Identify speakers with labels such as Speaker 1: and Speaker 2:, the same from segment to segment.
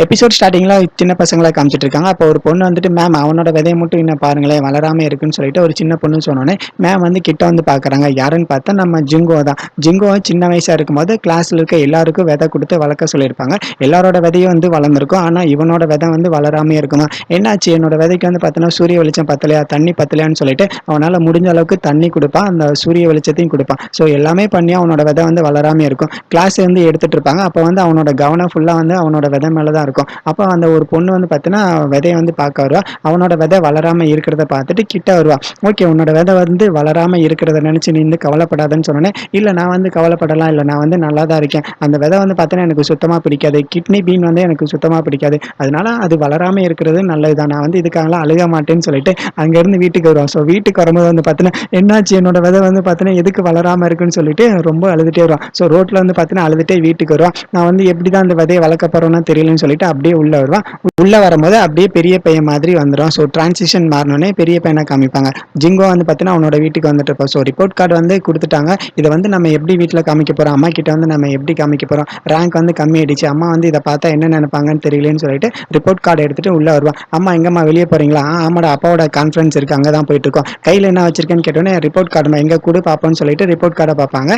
Speaker 1: Episode ஸ்டார்டிங்ல சின்ன பசங்கள காமிச்சிட்டு இருக்காங்க. அப்போ ஒரு பொண்ணு வந்துட்டு, மேம் அவனோட விதைய மட்டும் இன்னும் பாருங்களேன் வளராம இருக்குன்னு சொல்லிட்டு ஒரு சின்ன பொண்ணு சொன்னோனே, மேம் வந்து கிட்ட வந்து பார்க்குறாங்க. யாருன்னு பார்த்தா நம்ம ஜிங்கோ தான். ஜிங்கோ சின்ன வயசா இருக்கும்போது கிளாஸ்ல இருக்க எல்லாருக்கும் விதை குடுத்து வளர்க்க சொல்லியிருப்பாங்க. எல்லாரோட விதையும் வந்து வளர்ந்துருக்கும். ஆனா இவனோட விதை வந்து வளராமயே இருக்குமா. என்னாச்சு என்னோட விதைக்கு வந்து பார்த்தீங்கன்னா, சூரிய வெளிச்சம் பத்தலையா, தண்ணி பத்தலையான்னு சொல்லிட்டு அவனால முடிஞ்ச அளவுக்கு தண்ணி குடுப்பான். அந்த சூரிய வெளிச்சத்தையும் குடுப்பான். ஸோ எல்லாமே பண்ணி அவனோட விதை வந்து வளராமயே இருக்கும். கிளாஸ் வந்து எடுத்துட்டு இருப்பாங்க. அப்போ வந்து அவனோட கவனம் ஃபுல்லா வந்து அவனோட விதை மேல தான் இருக்கும். அப்போ அந்த ஒரு பொண்ணு வந்து பார்த்தீங்கன்னா, விதைய வந்து பார்க்க வருவா. அவனோட விதை வளராம இருக்கிறத பார்த்துட்டு கிட்ட வருவா. ஓகே உன்னோட விதை வந்து வளராம இருக்கிறத நினைச்சு நீ வந்து கவலைப்படாதன்னு சொன்னோனே, இல்ல நான் வந்து கவலைப்படலாம் இல்ல. நான் வந்து நல்லா தான் இருக்கேன். அந்த விதை வந்து பார்த்தீங்கன்னா எனக்கு சுத்தமா பிடிக்காது. கிட்னி பீன் வந்து எனக்கு சுத்தமா பிடிக்காது. அதனால அது வளராம இருக்கிறது நல்லது தான். நான் வந்து இதுக்காகலாம் அழுக மாட்டேன்னு சொல்லிட்டு அங்கேருந்து வீட்டுக்கு வருவான். ஸோ வீட்டுக்கு வரும்போது வந்து பார்த்தீங்கன்னா, என்னாச்சு என்னோட விதை வந்து பார்த்தீங்கன்னா எதுக்கு வளராம இருக்குன்னு சொல்லிட்டு ரொம்ப அழுதுட்டே வருவான். ஸோ ரோட்ல வந்து பார்த்தீங்கன்னா அழுதுட்டே வீட்டுக்கு வருவான். நான் வந்து எப்படி தான் அந்த விதைய வளர்க்க போறேன்னு தெரியலன்னு சொல்லிட்டு அப்படியே உள்ள வருவான். உள்ள வரும்போது அப்படியே பெரிய பையன் மாதிரி வந்துடும். ஸோ டிரான்சிஷன் மாறினோடனே பெரிய பையனை காமிப்பாங்க. ஜிங்கோ வந்து பார்த்தீங்கன்னா அவனோட வீட்டுக்கு வந்துட்டு இருப்பான். ஸோ ரிப்போர்ட் கார்டு வந்து கொடுத்துட்டாங்க. இதை வந்து நம்ம எப்படி வீட்டில் காமிக்க போறோம், அம்மா கிட்ட வந்து நம்ம எப்படி காமிக்க போறோம், ரேங்க் வந்து கம்மி ஆயிடுச்சு, அம்மா வந்து இதை பார்த்தா என்ன நினைப்பாங்கன்னு தெரியலன்னு சொல்லிட்டு ரிப்போர்ட் கார்டு எடுத்துட்டு உள்ள வருவான். அம்மா எங்கம்மா வெளியே போறீங்களா, ஆமாடா அப்பாவோட கான்ஃபரன்ஸ் இருக்கு அங்கே போயிட்டு இருக்கோம். கையில் என்ன வச்சிருக்கேன்னு கேட்டோன்னே ரிப்போர்ட் கார்டு எங்க கொடு பார்ப்போம்னு சொல்லிட்டு ரிப்போர்ட் கார்டை பார்ப்பாங்க.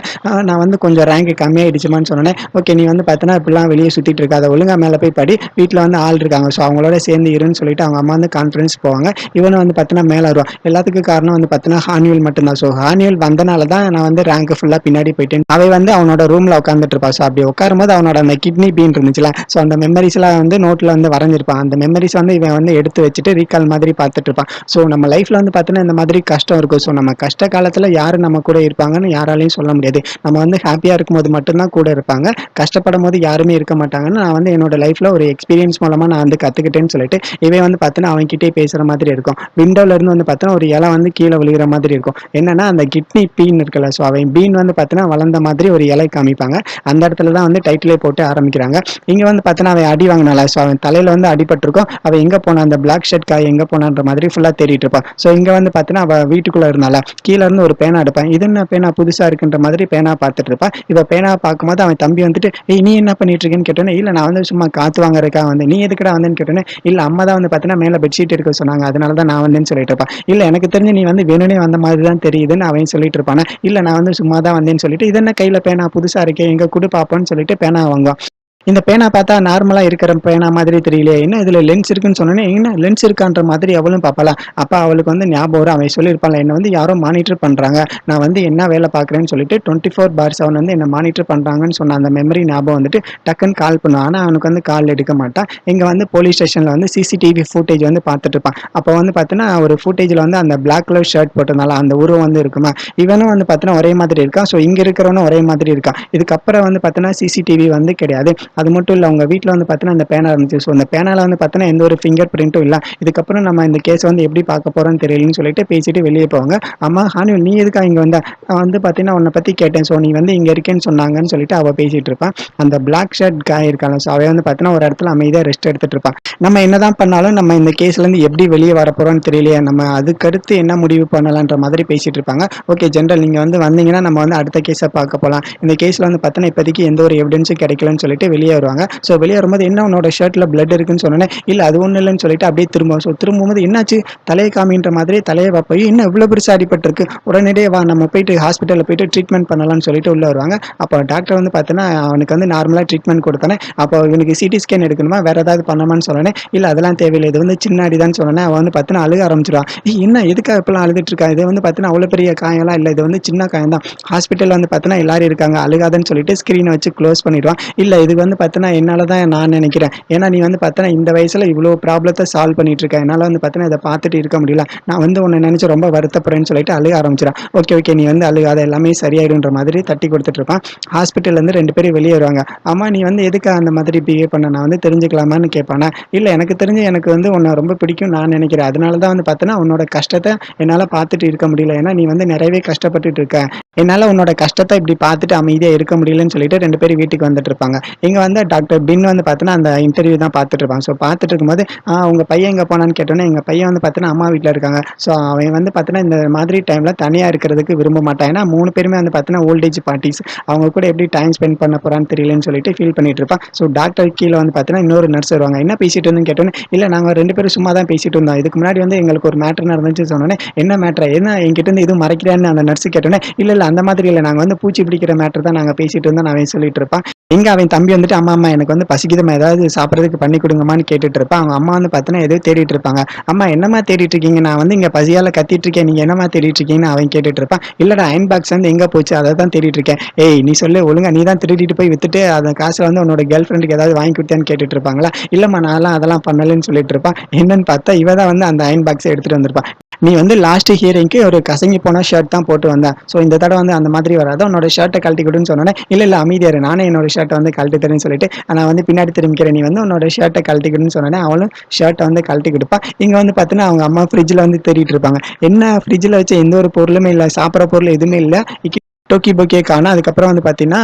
Speaker 1: நான் வந்து கொஞ்சம் ரேங்க் கம்மியாயிடுச்சுமான்னு சொன்னேன். ஓகே நீ வந்து பார்த்தீங்கன்னா இப்படிலாம் வெளியே சுற்றிட்டு இருக்காத, ஒழுங்கா மேலே போய் படி, வீட்டில் வந்து ஆள் இருக்காங்க ஸோ அவங்களோட சேர்ந்து இருன்னு சொல்லிட்டு அவங்க அம்மா வந்து கான்ஃபரன்ஸ் போவாங்க. இவனும் வந்து பார்த்தீங்கன்னா மேலே வருவான். எல்லாத்துக்கும் காரணம் வந்து பார்த்தீங்கன்னா ஹானியல் மட்டும்தான். ஸோ ஹானியல் வந்தனால தான் நான் வந்து ரேங்க் ஃபுல்லாக பின்னாடி போயிட்டேன். அவை வந்து அவனோட ரூமில் உட்காந்துட்டு இருப்பான். ஸோ அப்படி உட்காரும்போது அவனோட அந்த கிட்னி பீன் இருந்துச்சுல, ஸோ அந்த மெமரிஸ்லாம் வந்து நோட்டில் வந்து வரைஞ்சிருப்பான். அந்த மெமரிஸ் வந்து இவன் வந்து எடுத்து வச்சுட்டு ரீகால் மாதிரி பார்த்துட்டு இருப்பான். ஸோ நம்ம லைஃப்பில் வந்து பார்த்தீங்கன்னா இந்த மாதிரி கஷ்டம் இருக்கும். ஸோ நம்ம கஷ்ட காலத்தில் யார் நம்ம கூட இருப்பாங்கன்னு யாராலையும் சொல்ல முடியாது. நம்ம வந்து ஹாப்பியாக இருக்கும்போது மட்டும்தான் கூட இருப்பாங்க. கஷ்டப்படும் போது யாருமே இருக்க மாட்டாங்கன்னு நான் வந்து என்னோட லைஃப்பில் ஒரு எக்ஸ்பீரியன்ஸ் மூலமாக நான் வந்து கற்றுக்கிட்டேன்னு சொல்லிட்டு இவன் வந்து பார்த்தீங்கன்னா அவன்கிட்டே பேசுகிற மாதிரி இருக்கும். விண்டோல இருந்து வந்து பார்த்தீங்கன்னா ஒரு இலை வந்து கீழே விழுகிற மாதிரி இருக்கும். என்னன்னா அந்த கிட்னி பீன் இருக்குல்ல, ஸோ அவன் பீன் வந்து பார்த்தீங்கன்னா வளர்ந்த மாதிரி ஒரு இலை காமிப்பாங்க. அந்த இடத்துல தான் வந்து டைட்டிலே போட்டு ஆரம்பிக்கிறாங்க. இங்கே வந்து பார்த்தீங்கன்னா அவன் அடி வாங்கினால, ஸோ அவன் தலையில் வந்து அடிபட்டிருக்கும். அவன் எங்கே போனான், அந்த பிளாக் ஷர்ட் காய் எங்கே போனான்ற மாதிரி ஃபுல்லாக தேடிட்டு இருப்பான். ஸோ இங்கே வந்து பார்த்தீங்கன்னா அவள் வீட்டுக்குள்ளே இருந்தால கீழே இருந்து ஒரு பேனா எடுப்பான். இது என்ன பேனா புதுசாக இருக்குன்ற மாதிரி பேனா பார்த்துட்டு இருப்பான். இப்போ பேனா பார்க்கும்போது அவன் தம்பி வந்துட்டு, ஏய் நீ என்ன பண்ணிட்டு இருக்கேன்னு கேட்டோன்னே, இல்லை நான் வந்து சும்மா காற்று வாங்குறதுக்கா வந்து, நீ எதுக்கடா வந்தேன்னு கேட்டோன்னே, இல்லை அம்மா தான் வந்து பார்த்தீங்கன்னா மேலே பெட்ஷீட் எடுக்க சொன்னாங்க அதனால தான் நான் வந்தேன்னு சொல்லிட்டு இருப்பான். இல்லை எனக்கு தெரிஞ்சு நீ வந்து வேணுனே வந்த மாதிரி தான் தெரியுதுன்னு அவன் சொல்லிட்டு இருப்பானே. இல்லை நான் வந்து சும்மா தான் வந்தேன்னு சொல்லிட்டு, இது என்ன கையில் பேனா புதுசாக இருக்கே எங்கே கொடு பார்ப்போன்னு சொல்லிட்டு பேனா வாங்குவான். இந்த பேனா பார்த்தா நார்மலா இருக்கிற பேனா மாதிரி தெரியலையே, என்ன இதுல லென்ஸ் இருக்குன்னு சொன்னோன்னே, என்ன லென்ஸ் இருக்கான்ற மாதிரி அவளும் பார்ப்பாளா. அப்ப அவளுக்கு வந்து ஞாபகம் வரும். அவன் சொல்லியிருப்பான்ல, என்ன வந்து யாரோ மானிட்டர் பண்றாங்க, நான் வந்து என்ன வேலை பார்க்குறேன்னு சொல்லிட்டு 24/7 வந்து என்ன மானிட்டர் பண்றாங்கன்னு சொன்ன அந்த மெமரி ஞாபகம் வந்துட்டு டக்குன்னு கால் பண்ணுவான். ஆனா அவனுக்கு வந்து கால் எடுக்க மாட்டான். இங்க வந்து போலீஸ் ஸ்டேஷன்ல வந்து சிசிடிவி ஃபுட்டேஜ் வந்து பார்த்துட்டு இருப்பான். அப்போ வந்து பார்த்தீங்கன்னா ஒரு ஃபுட்டேஜ்ல வந்து அந்த பிளாக் கலர் ஷர்ட் போட்டதுனால அந்த உருவம் வந்து இருக்குமா, இவனும் வந்து பார்த்தீங்கன்னா ஒரே மாதிரி இருக்கான். ஸோ இங்க இருக்கிறவனும் ஒரே மாதிரி இருக்கான். இதுக்கப்புறம் வந்து பார்த்தீங்கன்னா சிசிடிவி வந்து கிடையாது. அது மட்டும் இல்லை அவங்க வீட்டில் வந்து பார்த்தீங்கன்னா அந்த பேனா இருந்துச்சு. ஸோ அந்த பேனால வந்து பார்த்தீங்கன்னா எந்த ஒரு ஃபிங்கர் பிரிண்ட்டும் இல்லை. இதுக்கப்புறம் நம்ம இந்த கேஸ் வந்து எப்படி பார்க்க போறோம்னு தெரியலன்னு சொல்லிட்டு பேசிட்டு வெளியே போவாங்க. அம்மா ஹானிவல் நீ எதுக்கா இங்கே வந்த, நான் வந்து பார்த்தீங்கன்னா உன்னை பற்றி கேட்டேன். ஸோ நீ வந்து இங்கே இருக்கேன்னு சொன்னாங்கன்னு சொல்லிட்டு அவள் பேசிட்டு இருப்பான். அந்த பிளாக் ஷர்ட் காய் இருக்காங்க, ஸோ அவன் வந்து பார்த்தீங்கன்னா ஒரு இடத்துல அமைதியாக ரெஸ்ட் எடுத்துட்டு இருப்பான். நம்ம என்னதான் பண்ணாலும் நம்ம இந்த கேஸ்லேருந்து எப்படி வெளியே வரப்போறோம்னு தெரியலையே, நம்ம அதுக்கடுத்து என்ன முடிவு பண்ணலான்ற மாதிரி பேசிட்டு இருப்பாங்க. ஓகே ஜென்ரல் நீங்கள் வந்து வந்தீங்கன்னா நம்ம வந்து அடுத்த கேஸை பார்க்க போகலாம். இந்த கேஸில் வந்து பார்த்தீங்கன்னா இப்போதைக்கு எந்த ஒரு எவிடன்ஸும் கிடைக்கலன்னு சொல்லிட்டு வெளியே வருவாங்க. ஸோ வெளியே வரும்போது என்ன உன்னோட ஷர்ட்டில் பிளட் இருக்குன்னு சொன்னேன். இல்லை அது ஒன்றும் இல்லைன்னு சொல்லிட்டு அப்படியே திரும்ப. ஸோ திரும்பும்போது என்னாச்சு, தலையை காமின்ற மாதிரி தலையை பார்ப்போம். என்ன இவ்வளோ பெருசாக அடிபட்டிருக்கு, உடனடியே வா நம்ம போயிட்டு ஹாஸ்பிட்டலில் போயிட்டு ட்ரீட்மெண்ட் பண்ணலாம்னு சொல்லிட்டு உள்ள வருவாங்க. அப்போ டாக்டர் வந்து பார்த்தீங்கன்னா அவனுக்கு வந்து நார்மலாக ட்ரீட்மெண்ட் கொடுத்தானே. அப்போ இவனுக்கு சிடி ஸ்கேன் எடுக்கணுமா வேற ஏதாவது பண்ணணுமான்னு சொன்னேன். இல்லை அதெல்லாம் தேவையில்லை, இது வந்து சின்ன அடிதான் சொன்னேன். அவன் வந்து பார்த்தீங்கன்னா அழுக ஆரம்பிச்சிடுவான். என்ன எதுக்காக இப்பெல்லாம் அழுதுட்டு இருக்கா, இது வந்து பார்த்தீங்கன்னா அவ்வளோ பெரிய காயம்லாம் இல்லை, இது வந்து சின்ன காயம் தான். ஹாஸ்பிட்டலில் வந்து பார்த்தீங்கன்னா எல்லாரும் இருக்காங்க, அழுகாதன்னு சொல்லிட்டு ஸ்க்ரீனை வச்சு க்ளோஸ் பண்ணிடுவான். இல்லை இது வந்து பார்த்தீங்கன்னா என்னால் தான் நான் நினைக்கிறேன். ஏன்னா நீ வந்து பார்த்தீங்கன்னா இந்த வயசுல இவ்வளோ ப்ராப்ளத்தை சால்வ் பண்ணிட்டு இருக்க, என்னால் வந்து பார்த்தீங்கன்னா இதை பார்த்துட்டு இருக்க முடியல, நான் வந்து உன்னை நினைச்சு ரொம்ப வருத்தப்படுறேன்னு சொல்லிட்டு அழுக ஆரம்பிச்சிடான். ஓகே ஓகே நீ வந்து அழுகாத, எல்லாமே சரியாயிடுன்ற மாதிரி தட்டி கொடுத்துட்டு இருப்பான். ஹாஸ்பிட்டல்ல இருந்து 2 பேரும் வெளியே வருவாங்க. ஆமா நீ வந்து எதுக்கு அந்த மாதிரி பிஹேவ் பண்ண, நான் வந்து தெரிஞ்சுக்கலாமான்னு கேட்பானா. இல்லை எனக்கு தெரிஞ்சு எனக்கு வந்து உன்னை ரொம்ப பிடிக்கும் நான் நினைக்கிறேன், அதனால தான் வந்து பார்த்தீங்கன்னா உன்னோட கஷ்டத்தை என்னால் பார்த்துட்டு இருக்க முடியல, ஏன்னா நீ வந்து நிறையவே கஷ்டப்பட்டுட்டு இருக்க, என்னால் உன்னோட கஷ்டத்தை இப்படி பார்த்துட்டு அமைதியாக இருக்க முடியலன்னு சொல்லிட்டு 2 பேரும் வீட்டுக்கு வந்துட்டு இருப்பாங்க. இங்கே வந்து டாக்டர் பின் வந்து பார்த்தீங்கன்னா, அந்த இன்டர்வியூ தான் பார்த்துட்டு இருப்பான். ஸோ பார்த்துட்டு இருக்கும்போது, உங்க பையன் எங்க போனான்னு கேட்டோனே, எங்க பையன் வந்து பார்த்தீங்கன்னா, அம்மா வீட்ல இருக்காங்க. ஸோ அவன் வந்து பார்த்தீங்கன்னா, இந்த மாதிரி டைம்ல தனியா இருக்கிறதுக்கு விரும்ப மாட்டான். ஏன்னா 3 பேருமே வந்து பார்த்தீங்கன்னா, ஓல்ட் ஏஜ் பார்ட்டிஸ். அவங்க கூட எப்படி டைம் ஸ்பெண்ட் பண்ண போறான்னு தெரியலன்னு சொல்லிட்டு ஃபீல் பண்ணிட்டு இருப்பான். ஸோ டாக்டர் கீழ வந்து பார்த்தீங்கன்னா, இன்னொரு நர்ஸ் வருவாங்க. என்ன பேசிட்டு இருந்தேன்னு கேட்டோனே, இல்ல நாங்க 2 பேரும் சும்மா தான் பேசிட்டு இருந்தோம். இதுக்கு முன்னாடி வந்து எங்களுக்கு ஒரு மேட்டர் நடந்துச்சு சொன்னோனே, என்ன மேட்டர்? என்ன என்கிட்ட இருந்து எதுவும் மறைக்கிறியான்னு அந்த நர்ஸ் கேட்டோனே, இல்ல அந்த மாதிரி இல்ல. நாங்க வந்து பூச்சி பிடிக்கிற மேட்டர் தான் நாங்க பேசிட்டு இருந்தோம்னு அவன் சொல்லிட்டு இருப்பான். எங்க அவன் தம்பி வந்துட்டு, அம்மா எனக்கு வந்து பசிக்குதும்மா, ஏதாவது சாப்பிடுறதுக்கு பண்ணி குடுங்கம்மான்னு கேட்டுட்டு இருப்பான். அவங்க அம்மா வந்து பார்த்தீங்கன்னா, ஏதோ தேடிட்டு இருப்பாங்க. அம்மா என்னம்மா தேடிட்டு இருக்கீங்க? நான் வந்து இங்க பசியால கத்திட்டு இருக்கேன். நீங்க என்னம்மா தேடிட்டு இருக்கீங்கன்னு அவன் கேட்டுட்டு இருப்பான். இல்லடா அயர்ன் பாக்ஸ் வந்து எங்க போச்சு? அத தான் தேடிட்டு இருக்கேன். ஏய் நீ சொல்லு ஒழுங்கா, நீ தான் திருடிட்டு போய் வித்துட்டு அந்த காச வந்து உன்னோட கேர்ள் ஃப்ரெண்டுக்கு ஏதாவது வாங்கி குடுத்தியான்னு கேட்டுட்டு இருப்பாங்களா? இல்லம்மா நான்லாம் அதெல்லாம் பண்ணலன்னு சொல்லிட்டு இருப்பான். என்னன்னு பார்த்தா இவ தான் வந்து அந்த அயர்ன் பாக்ஸ எடுத்துட்டு வந்திருப்பா. நீ வந்து லாஸ்ட் ஹியரிங்க்கு ஒரு கசங்கி போன ஷர்ட் தான் போட்டு வந்த. ஸோ இந்த தடவ வந்து அந்த மாதிரி வராத. உன்னோட ஷர்ட்ட கழட்டி குடுன்னு சொன்னோனே, இல்ல அமைதியா இரு. நானே என்னோட ஷர்ட்ட வந்து கழட்டி தரேன்னு சொல்லிட்டு, நான் வந்து பின்னாடி திரும்பிக்கிறேன். நீ வந்து உன்னோட ஷர்ட்ட கழட்டி குடுன்னு சொன்னோனே, அவளும் ஷர்ட்ட வந்து கழட்டி குடுப்பா. இங்க வந்து பார்த்தீங்கன்னா, அவங்க அம்மா ஃப்ரிட்ஜ்ல வந்து தேடிட்டு இருப்பாங்க. என்ன ஃப்ரிட்ஜ்ல வச்ச எந்த ஒரு பொருளுமே இல்ல. சாப்பிடுற பொருள் எதுவுமே இல்ல. டோக்கி போக்கே காணோம். அதுக்கப்புறம் வந்து பார்த்தீங்கன்னா,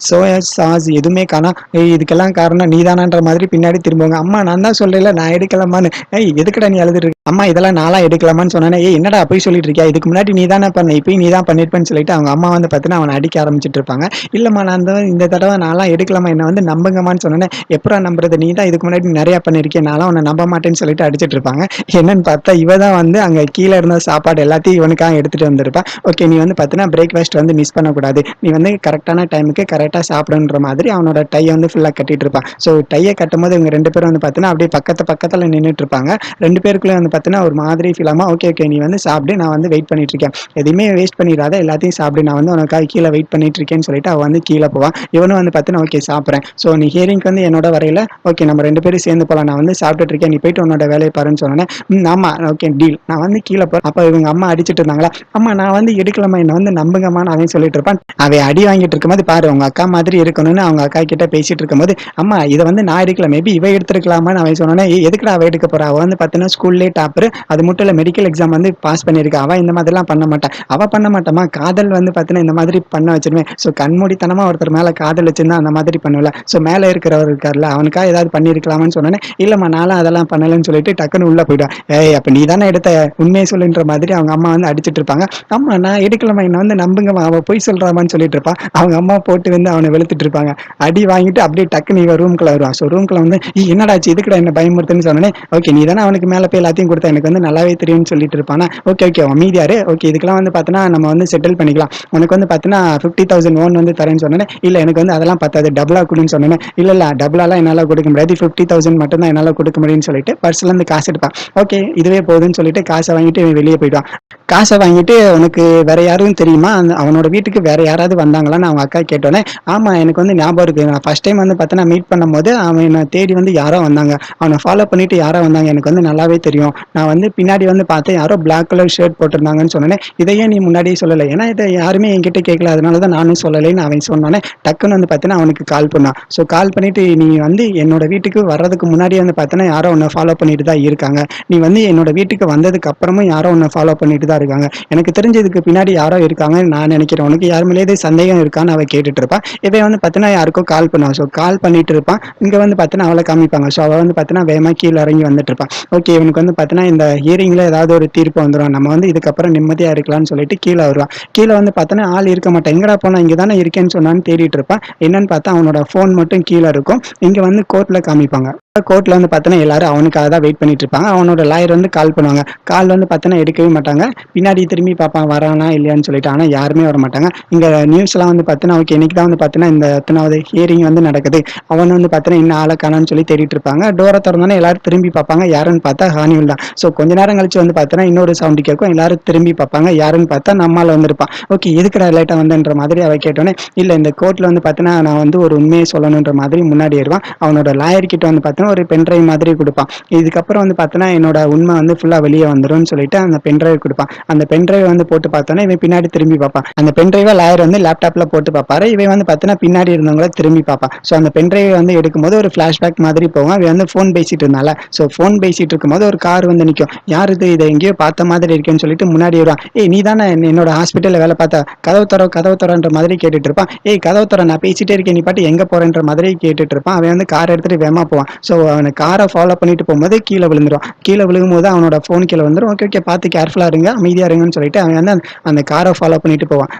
Speaker 1: சோயா சாஸ் எதுவுமே காணோம். ஏய் இதுக்கெல்லாம் காரணம் நீதானான்ற மாதிரி பின்னாடி திரும்புவாங்க. அம்மா நான் தான் சொல்றேன்ல நான் எடுக்கலம்மான்னு. ஏய் எதுக்குடா நீ அழுதுட்டு இருக்க? அம்மா இதெல்லாம் நான்லாம் எடுக்கலாமான்னு சொன்னோனே, ஏய் என்னடா பொய் சொல்லிட்டு இருக்கியா? இதுக்கு முன்னாடி நீ தானே பண்ண. இப்பயும் நீ தான் பண்ணியிருப்பேன்னு சொல்லிட்டு அவங்க அம்மா வந்து பார்த்தீங்கன்னா, அவன அடிக்க ஆரம்பிச்சுட்டு இருப்பாங்க. இல்லம்மா நான் இந்த தடவ நான்லாம் எடுக்கலம்மா. என்ன வந்து நம்புங்கம்மான்னு சொன்னோனே, எப்புட்றா நம்புறது? நீ தான் இதுக்கு முன்னாடி நெறைய பண்ணியிருக்கியே. நான்லாம் உன்ன நம்ப மாட்டேன்னு சொல்லிட்டு அடிச்சிட்டு இருப்பாங்க. என்னன்னு பார்த்தா இவ தான் வந்து அங்க கீழ இருந்த சாப்பாடு எல்லாத்தையும் இவனுக்காக எடுத்துட்டு வந்திருப்பா. ஓகே நீ வந்து பார்த்தீங்கன்னா, பிரேக்ஃபாஸ்ட் வந்து மிஸ் பண்ணக்கூடாது. நீ வந்து கரெக்டான டைமுக்கு கரெக்டா சாப்பிடணுன்ற மாதிரி அவனோட டைய வந்து ஃபுல்லா கட்டிட்டு இருப்பான். ஸோ டைய கட்டும்போது இவங்க 2 பேரும் வந்து பார்த்தீங்கன்னா, அப்படியே பக்கத்துல நின்னுட்டு இருப்பாங்க. 2 பேருக்குள்ள வந்து பார்த்தீங்கன்னா, ஒரு மாதிரி ஃபீல் ஆகுமா, ஓகே நீ வந்து சாப்பிடு. நான் வந்து வெயிட் பண்ணிட்டு இருக்கேன். எதையுமே வேஸ்ட் பண்ணிறாத. எல்லாத்தையும் சாப்பிடு. நான் வந்து உனக்காக கீழ வெயிட் பண்ணிட்டு இருக்கேன்னு சொல்லிட்டு அவ வந்து கீழ போவா. இவனும் வந்து பார்த்தீங்கன்னா, ஓகே சாப்பிடுறேன். ஸோ நீ ஹியரிங்க்கு வந்து என்னோட வரையில, ஓகே நம்ம 2 பேரும் சேர்ந்து போலாம். நான் வந்து சாப்பிட்டுட்டு இருக்கேன். நீ போயிட்டு உன்னோட வேலைய பாருன்னு சொன்னோனே, ஆமா ஓகே டீல். நான் வந்து கீழ போறேன். அப்ப இவங்க அம்மா அடிச்சிட்டு இருந்தாங்களா, அம்மா நான் வந்து எடுக்கலம்மா. என்ன வந்து நம்புங்கம்மான்னு அவன் சொல்லிட்டு இருப்பான். அவன் அடி வாங்கிட்டு இருக்கும்போது பாரு உங்க அக்கா மாதிரி இருக்கணும்னு அவங்க அக்கா கிட்ட பேசிட்டு இருக்கும்போது, அம்மா இதை வந்து நான் எடுக்கல, மேபி இவ எடுத்திருக்கலாமான்னு அவன் சொன்னோன்னே, எதுக்குடா அவ எடுக்க போறா? அவ வந்து பார்த்தீங்கன்னா ஸ்கூல்லேயே டாப்பர். அது மட்டும் இல்ல மெடிக்கல் எக்ஸாம் வந்து பாஸ் பண்ணியிருக்கா. அவ இந்த மாதிரிலாம் பண்ண மாட்டா. அவ பண்ண மாட்டாமா, காதல் வந்து பார்த்தீங்கன்னா இந்த மாதிரி பண்ண வச்சிருவேன். ஸோ கண்மூடித்தனமா ஒருத்தர் மேல காதல் வச்சிருந்தா அந்த மாதிரி பண்ணுவல. ஸோ மேல இருக்கிறவர் இருக்கார்ல, அவனுக்காக ஏதாவது பண்ணியிருக்கலாமான்னு சொன்னோன்னே, இல்லம்மா நான்லாம் அதெல்லாம் பண்ணலன்னு சொல்லிட்டு டக்குன்னு உள்ள போயிடுவான். ஏய் அப்ப நீ தானே எடுத்த, உண்மையை சொல்லுன்ற மாதிரி அவங்க அம்மா வந்து அடிச்சிட்டு இருப்பாங்க. அம்மா நான் எடுக்கலம்மா, என்ன வந்து நம்புங்கம்மா, அவ பொய் சொல்றாமான்னு சொல்லிட்டு இருப்பா. அவங்க அம்மா போட்டு வந்து அவனை வெளுத்துட்டு இருப்பாங்க. அடி வாங்கிட்டு அப்படியே டக்குன்னு இவன் ரூம்குள்ள வருவான். ஸோ ரூம்குள்ள வந்து என்னடாச்சு இதுக்குடா என்ன பயமுறுத்துன்னு சொன்னோன்னே, ஓகே நீ தானே அவனுக்கு மேல போய் எல்லாத்தையும் கொடுத்த, எனக்கு வந்து நல்லாவே தெரியும்னு சொல்லிட்டு இருப்பானா. ஓகே அமைதியாரு. ஓகே இதுக்கெல்லாம் வந்து பார்த்தீங்கன்னா நம்ம வந்து செட்டில் பண்ணிக்கலாம். உனக்கு வந்து பார்த்தீங்கன்னா 50,000 ஓன் வந்து தரேன்னு சொன்னேன். இல்ல எனக்கு வந்து அதெல்லாம் பத்தாது, டபுளா கொடுன்னு சொன்னேன். இல்ல டபுளாலாம் என்னால கொடுக்க முடியாது, 50,000 மட்டும் தான் என்னால கொடுக்க முடியும்னு சொல்லிட்டு பர்ஸ்ல இருந்து காசு எடுப்பான். ஓகே இதுவே போதுன்னு சொல்லிட்டு காசை வாங்கிட்டு இவன் வெளியே போயிடுவான். காசை வாங்கிட்டு உனக்கு வேற யாரும் தெரியுமா, அவனோட வீட்டுக்கு வேற யாராவது வந்தாங்களான்னு அவங்க அக்கா கேட்டோன்னே, ஆமா எனக்கு வந்து ஞாபகம் இருக்கு. நான் ஃபர்ஸ்ட் டைம் வந்து பார்த்தீங்கன்னா மீட் பண்ணும்போது அவன் என்னை தேடி வந்து யாரோ வந்தாங்க. அவனை ஃபாலோ பண்ணிட்டு யாரோ வந்தாங்க. எனக்கு வந்து நல்லாவே தெரியும். நான் வந்து பின்னாடி வந்து பார்த்தேன், யாரோ பிளாக் கலர் ஷர்ட் போட்டிருந்தாங்கன்னு சொன்னோன்னே, இதையே நீ முன்னாடியே சொல்லலை, ஏன்னா இதை யாருமே என்கிட்ட கேட்கல, அதனால தான் நானும் சொல்லலைன்னு அவன் சொன்னோன்னே, டக்குன்னு வந்து பார்த்தீங்கன்னா அவனுக்கு கால் பண்ணான். ஸோ கால் பண்ணிட்டு, நீ வந்து என்னோட வீட்டுக்கு வர்றதுக்கு முன்னாடியே வந்து பார்த்தீங்கன்னா யாரோ உன்னை ஃபாலோ பண்ணிட்டு தான் இருக்காங்க. நீ வந்து என்னோட வீட்டுக்கு வந்ததுக்கு அப்புறமும் யாரோ உன்னை ஃபாலோ பண்ணிட்டு தான் இருக்காங்க. எனக்கு தெரிஞ்சதுக்கு பின்னாடி யாரோ இருக்காங்கன்னு நான் நினைக்கிறேன். உனக்கு யார் மேலேயே சந்தேகம் இருக்கான்னு அவ கேட்டுட்டு இருப்பான். இவன் வந்து பார்த்தீங்கன்னா யாருக்கோ கால் பண்ணுவான். ஸோ கால் பண்ணிட்டு இருப்பான். இங்க வந்து பார்த்தீங்கன்னா அவளை காமிப்பாங்க. ஸோ அவள் வந்து பார்த்தீங்கன்னா வேகமா கீழே இறங்கி வந்துட்டு இருப்பான். ஓகே இவனுக்கு வந்து பார்த்தீங்கன்னா இந்த ஹியரிங்ல ஏதாவது ஒரு தீர்ப்பு வந்துடும், நம்ம வந்து இதுக்கப்புறம் நிம்மதியா இருக்கலாம்னு சொல்லிட்டு கீழே வருவான். கீழே வந்து பார்த்தோன்னா ஆள் இருக்க மாட்டான். எங்கடா போனா, இங்கே தானே இருக்கேன்னு சொன்னான்னு தேடிட்டு இருப்பான். என்னன்னு பார்த்தா அவனோட ஃபோன் மட்டும் கீழே இருக்கும். இங்க வந்து கோர்ட்ல காமிப்பாங்க. கோர்ட்ல வந்து பார்த்தோன்னா எல்லாரும் அவனுக்காக தான் வெயிட் பண்ணிட்டு இருப்பாங்க. அவனோட லாயர் வந்து கால் பண்ணுவாங்க. கால் வந்து பார்த்தோன்னா எடுக்கவே மாட்டாங்க. பின்னாடி திரும்பி பார்ப்பான் வரானா இல்லையான்னு சொல்லிட்டு. ஆனால் யாருமே வர மாட்டாங்க. இங்க நியூஸ்லாம் வந்து பார்த்தோன்னா ஓகே இன்னைக்கு தான் வந்து பார்த்தோன்னா இந்த எத்தனாவது ஹியரிங் வந்து நடக்குது. அவன் வந்து பார்த்தோன்னா இன்னும் ஆளை காணோன்னு சொல்லி தேடிட்டு இருப்பாங்க. டோரை திறந்தோன்னே எல்லாரும் திரும்பி பார்ப்பாங்க. யாருன்னு பார்த்தா ஹானியுல் தான். ஸோ கொஞ்ச நேரம் கழிச்சு வந்து பார்த்தோன்னா இன்னொரு சவுண்ட் கேட்கும். எல்லாரும் திரும்பி பார்ப்பாங்க. யாருன்னு பார்த்தா நம்மால் வந்திருப்பான். ஓகே எதுக்குடா லேட்டாக வந்தன்ற மாதிரி அவ கேட்டோன்னே, இல்லை இந்த கோர்ட்ல வந்து பார்த்தோன்னா நான் வந்து ஒரு உண்மையை சொல்லணுன்ற மாதிரி முன்னாடி ஏறுவான். அவனோட லாயர் கிட்ட வந்து பார்த்தோன்னா பார்த்தீங்கன்னா ஒரு பென்ட்ரைவ் மாதிரி குடுப்பான். இதுக்கப்புறம் வந்து பார்த்தீங்கன்னா, என்னோட உண்மை வந்து ஃபுல்லா வெளிய வந்துரும்னு சொல்லிட்டு அந்த பென்ட்ரைவ் குடுப்பான். அந்த பென்ட்ரைவ் வந்து போட்டு பார்த்தோனே, இவன் பின்னாடி திரும்பி பார்ப்பான். அந்த பென்ட்ரைவ லாயர் வந்து லேப்டாப்ல போட்டு பார்ப்பாரு. இவன் வந்து பார்த்தீங்கன்னா, பின்னாடி இருந்தவங்கள திரும்பி பார்ப்பான். ஸோ அந்த பென்ட்ரைவ் வந்து எடுக்கும்போது ஒரு ஃபிளாஷ்பேக் மாதிரி போகும். அவன் வந்து ஃபோன் பேசிட்டு இருந்தான்ல. ஸோ ஃபோன் பேசிட்டு இருக்கும்போது ஒரு கார் வந்து நிக்கும். யார் இது? இத எங்கேயோ பார்த்த மாதிரி இருக்கேன்னு சொல்லிட்டு முன்னாடி வருவான். "ஏய் நீ தானே என்னோட ஹாஸ்பிட்டல்ல வேலை பார்த்த? கதவு தொற, கதவு தொறன்ற மாதிரி கேட்டுட்டு இருப்பான். "ஏய் கதவு தொற, நான் பேசிட்டே இருக்கேன். நீ பாட்டு எங்க போறேன்ற மாதிரி கேட்டுட்டு இருப்பான். அவன் வந்து கார் எடுத்துட்டு வேகமா போவான். ஸோ அவன காரை ஃபாலோ பண்ணிட்டு போகும்போது கீழ விழுந்துருவான். கீழ விழுகும்போது அவனோட ஃபோன் கீழ விழுந்துரும். ஓகே, ஓகே பார்த்து கேர்ஃபுல்லா இருங்க, அமைதியா இருங்கன்னு சொல்லிட்டு அவன் வந்து அந்த காரை ஃபாலோ பண்ணிட்டு போவான்.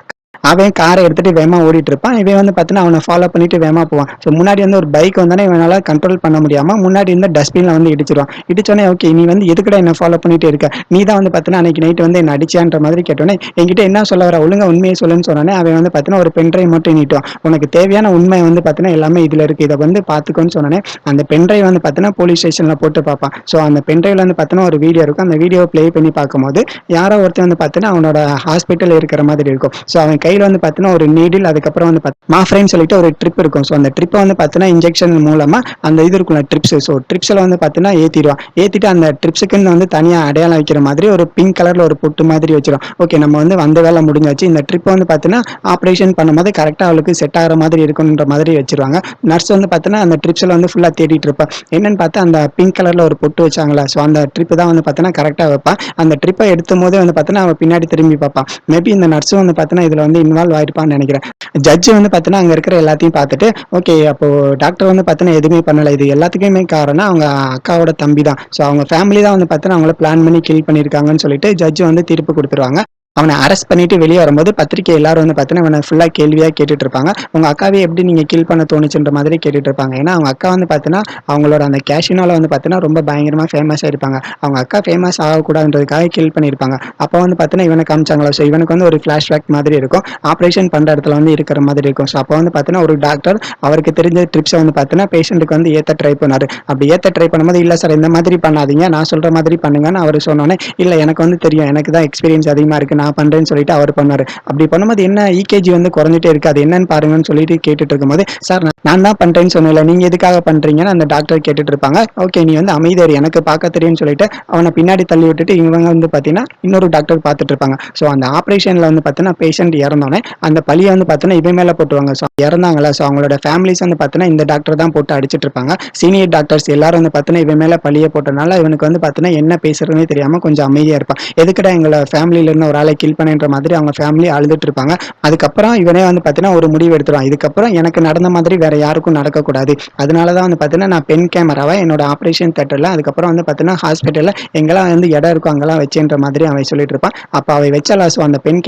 Speaker 1: அவன் காரை எடுத்துட்டு வேகமா ஓடிட்டு இருப்பான். இவன் வந்து பார்த்தீங்கன்னா, அவன ஃபாலோ பண்ணிட்டு வேகமா போவான். ஸோ முன்னாடி வந்து ஒரு பைக் வந்தோனே இவனால கண்ட்ரோல் பண்ண முடியாம முன்னாடி இருந்த டஸ்ட்பின்ல வந்து இடிச்சிருவான். இடிச்சோனே, "ஓகே, நீ வந்து எதுக்குடா என்ன ஃபாலோ பண்ணிட்டே இருக்க? நீ தான் வந்து பார்த்தீங்கன்னா, அன்னைக்கு நைட் வந்து என்ன அடிச்சியான்ற மாதிரி கேட்டோனே, என்கிட்ட என்ன சொல்ல வர? ஒழுங்கா உண்மைய சொல்லுன்னு சொன்னோனே, அவன் வந்து பார்த்தீங்கன்னா, ஒரு பென் டிரைவ் மட்டும் நீட்டுவான். உனக்கு தேவையான உண்மை வந்து பார்த்தீங்கன்னா, எல்லாமே இதுல இருக்கு. இத வந்து பார்த்துக்கோன்னு சொன்னோனே, அந்த பென் டிரைவ் வந்து பார்த்தீங்கன்னா, போலீஸ் ஸ்டேஷன்ல போட்டு பார்ப்பான். ஸோ அந்த பென் டிரைவ்ல வந்து பார்த்தீங்கன்னா, ஒரு வீடியோ இருக்கும். அந்த வீடியோவ ப்ளே பண்ணி பார்க்கும்போது, யாரோ ஒருத்தன் வந்து பார்த்தீங்கன்னா, அவனோட ஹாஸ்பிட்டல் இருக்கிற மாதிரி இருக்கும். ஸோ அவன் கையில வந்து பார்த்தீங்கன்னா, ஒரு நீடில், அதுக்கப்புறம் வந்து மாஃப்ரைன்னு சொல்லிட்டு ஒரு ட்ரிப் இருக்கும். ஸோ அந்த ட்ரிப்பை வந்து பார்த்தீங்கன்னா, இன்ஜெக்ஷன் மூலமா அந்த இது இருக்கும்ல ட்ரிப்ஸ். ஸோ ட்ரிப்ஸில் வந்து பார்த்தீங்கன்னா ஏற்றிடுவான். ஏற்றிட்டு அந்த ட்ரிப்ஸுக்குன்னு வந்து தனியாக அடையாளம் வைக்கிற மாதிரி ஒரு பிங்க் கலரில் ஒரு பொட்டு மாதிரி வச்சிடும். ஓகே, நம்ம வந்து வந்த வேலை முடிஞ்சாச்சு. இந்த ட்ரிப் வந்து பார்த்தீங்கன்னா, ஆப்ரேஷன் பண்ணும்போது கரெக்டாக அவளுக்கு செட் ஆகிற மாதிரி இருக்குன்ற மாதிரி வச்சிருவாங்க. நர்ஸ் வந்து பார்த்தீங்கன்னா, அந்த ட்ரிப்ஸில் வந்து ஃபுல்லாக தேடிட்டு இருப்பா. என்னன்னு பார்த்தா அந்த பிங்க் கலரில் ஒரு பொட்டு வச்சாங்களா, ஸோ அந்த ட்ரிப் தான் வந்து பார்த்தீங்கன்னா கரெக்டாக வைப்பான். அந்த ட்ரிப்பை எடுத்தும் போதே வந்து பார்த்தீங்கன்னா, அவன் பின்னாடி திரும்பி பார்ப்பான். மேபி இந்த நர்ஸும் வந்து பார்த்தீங்கன்னா, இதில் வந்து இன்வால்வ் ஆயிருப்பான்னு நினைக்கிறேன். ஜட்ஜ் வந்து பார்த்தீங்கன்னா, அங்க இருக்கிற எல்லாத்தையும் பார்த்துட்டு, ஓகே, அப்போ டாக்டர் வந்து பார்த்தீங்கன்னா எதுவுமே பண்ணல. இது எல்லாத்துக்குமே காரணம் அவங்க அக்காவோட தம்பி தான். ஸோ அவங்க ஃபேமிலி தான் வந்து பார்த்தீங்கன்னா, அவங்கள பிளான் பண்ணி கில் பண்ணியிருக்காங்கன்னு சொல்லிட்டு ஜட்ஜ் வந்து தீர்ப்பு குடுத்துருவாங்க. அவன அரெஸ்ட் பண்ணிட்டு வெளிய வரும்போது, பத்திரிக்கை எல்லாரும் வந்து பார்த்தீங்கன்னா, இவன ஃபுல்லா கேள்வியா கேட்டுட்டு இருப்பாங்க. உங்க அக்காவ எப்படி நீங்க கில் பண்ண தோணுச்சுன்ற மாதிரி கேட்டுட்டு இருப்பாங்க. ஏன்னா, அவங்க அக்கா வந்து பார்த்தீங்கன்னா, அவங்களோட அந்த கேஷினோல வந்து பார்த்தீங்கன்னா, ரொம்ப பயங்கரமா ஃபேமஸ் ஆயிருப்பாங்க. அவங்க அக்கா ஃபேமஸ் ஆகக்கூடாதுன்றதுக்காக கில் பண்ணியிருப்பாங்க. அப்ப வந்து பார்த்தீங்கன்னா, இவன காமிச்சாங்களா, ஸோ இவனுக்கு வந்து ஒரு ஃபிளாஷ்பேக் மாதிரி இருக்கும். ஆப்ரேஷன் பண்ற இடத்துல வந்து இருக்கிற மாதிரி இருக்கும். ஸோ அப்ப வந்து பார்த்தீங்கன்னா, ஒரு டாக்டர் அவருக்கு தெரிஞ்ச ட்ரிப்ஸ வந்து பார்த்தீங்கன்னா, பேஷண்ட்டுக்கு வந்து ஏத்த ட்ரை பண்ணாரு. அப்படி ஏத்த ட்ரை பண்ணும்போது, "இல்ல சார், இந்த மாதிரி பண்ணாதீங்க. நான் சொல்ற மாதிரி பண்ணுங்கன்னு" அவரு சொன்னோனே, "இல்ல, எனக்கு வந்து தெரியும். எனக்கு தான் எக்ஸ்பீரியன்ஸ் அதிகமா இருக்கு. நான் பண்றேன்னு" சொல்லிட்டு அவர் பண்ணாரு. அப்படி பண்ணும்போது என்ன இகேஜி வந்து குறைஞ்சிட்டே இருக்கு. அது என்னன்னு பாருங்கன்னு சொல்லிட்டு கேட்டுட்டு இருக்கும்போது, "சார், நான் தான் பண்றேன்னு சொன்னேன்ல. நீங்க எதுக்காக பண்றீங்கன்னு" அந்த டாக்டர் கேட்டுட்டு இருப்பாங்க. "ஓகே, நீ வந்து அமைதியா இரு. எனக்கு பார்க்க தெரியும்னு" சொல்லிட்டு அவன பின்னாடி தள்ளி விட்டுட்டு இவங்க வந்து பார்த்தீங்கன்னா, இன்னொரு டாக்டர் பார்த்துட்டு இருப்பாங்க. ஸோ அந்த ஆப்ரேஷன்ல வந்து பார்த்தீங்கன்னா, பேஷண்ட் இறந்தோனே அந்த பழிய வந்து பார்த்தீங்கன்னா, இவன் மேல போட்டுருவாங்க. ஸோ இறந்தாங்கல்ல, ஸோ அவங்களோட ஃபேமிலிஸ் வந்து பார்த்தீங்கன்னா, இந்த டாக்டர் தான் போட்டு அடிச்சிட்டு இருப்பாங்க. சீனியர் டாக்டர்ஸ் எல்லாரும் வந்து பார்த்தீங்கன்னா, இவன் மேல பழிய போட்டனால இவனுக்கு வந்து பார்த்தீங்கன்னா, என்ன பேசுறதுன்னே தெரியாம கொஞ்சம் அமைதியா இருப்பான். எதுக்குடா எங்கள ஃபேமிலில இருந்து ஒரு ஆளை கில் பண்ணேன்ற மாதிரி அவங்க ஃபேமிலி அழுதுட்டு இருப்பாங்க. அதுக்கப்புறம் இவனே வந்து பார்த்தீங்கன்னா, ஒரு முடிவு எடுத்துருவான். இதுக்கப்புறம் எனக்கு நடந்த மாதிரி வேற யாருக்கும் நடக்கக்கூடாது. அதனால தான் வந்து பார்த்தீங்கன்னா, நான் பென் கேமராவ என்னோட ஆப்ரேஷன் தியேட்டர்ல, அதுக்கப்புறம் வந்து பார்த்தீங்கன்னா, ஹாஸ்பிட்டல்ல எங்கெல்லாம் வந்து இடம் இருக்கோ அங்கெல்லாம் வச்சேன்ற மாதிரி அவன் சொல்லிட்டு இருப்பான். அப்ப அவன் வச்சால, ஸோ அந்த பென்